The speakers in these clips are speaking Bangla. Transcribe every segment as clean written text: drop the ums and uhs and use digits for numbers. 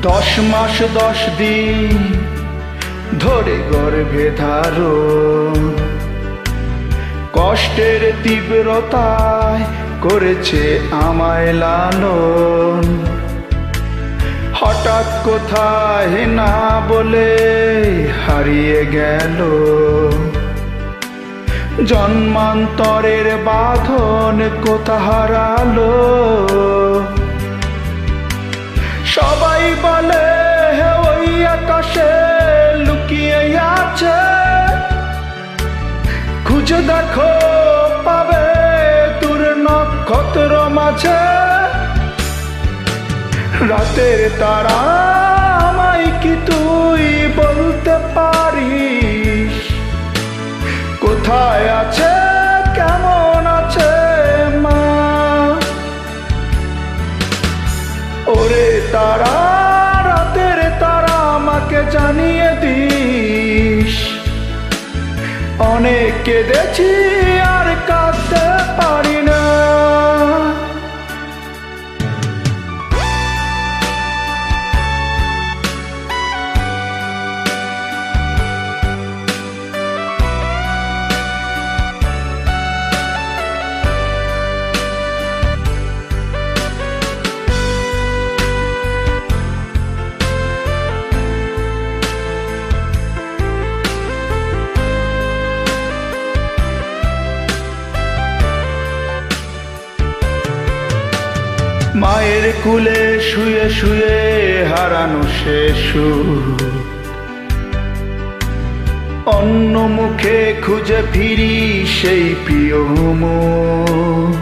10 মাস 10 দিন ধরে গর্ভে ধারণ, কষ্টের তীব্রতায় করেছে আমায় লালন। হঠাৎ কোথায় না বলে হারিয়ে গেল, জন্মান্তরের বাঁধন কোথা হারালো। সবাই বলে ওই আকাশে লুকিয়ে আছে, খুঁজে দেখো পাবে দূর নক্ষত্র মাঝে। রাতের তারা আমায় কি তুই বলতে পারিস, কোথায় আছে কেমন আছে মা? ওরে তারা, রাতের তারা আমাকে জানিয়ে দিস। অনেক কেঁদেছি আর কাঁদতে পারি না। মায়ের কুলে শুয়ে শুয়ে হারানো সে সুখ, অন্য মুখে খুঁজে ফিরি সেই প্রিয় মুখ।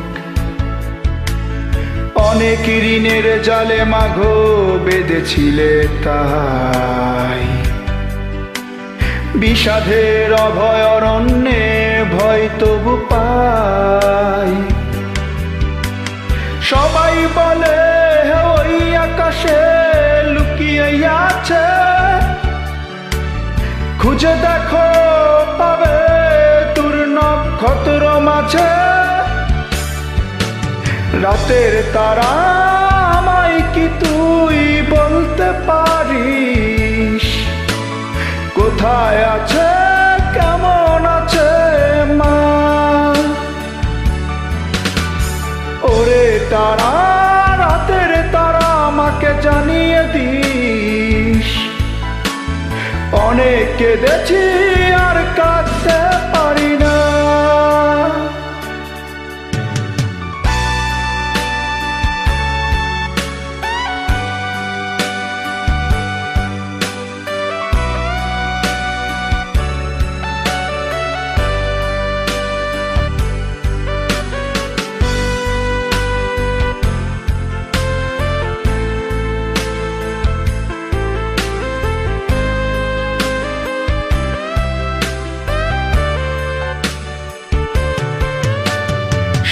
অনেক ঋণের জালে মাগো বেঁধেছিলে তাই, বিষাদের অভয় অরণ্যে ভয় তবু পাই। সবাই বলে ওই আকাশে লুকিয়ে আছে, খুঁজে দেখো পাবে দূর নক্ষত্র মাঝে। রাতের তারা আমায় কি তুই বলতে পারিস, কোথায় আছে কেমন আছে মা? ওরে তারা, রাতের তারা আমাকে জানিয়ে দিস। অনেক কেঁদেছি আর কাঁদতে পারি না।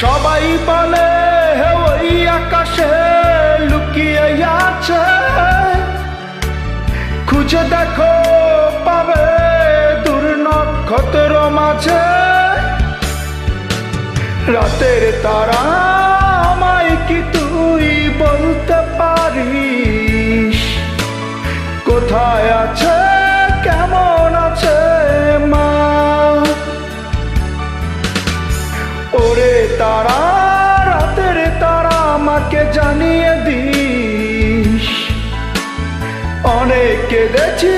সবাই বলে ওই আকাশে লুকিয়ে আছে, খুঁজে দেখো পাবে দূর নক্ষত্র মাঝে। রাতের তারা আমায় কি তুই বলতে পারিস, কোথায় আছে কেমন আছে মা? ওরে তারা, রাতের তারা আমাকে জানিয়ে দিস। অনেক কেঁদেছি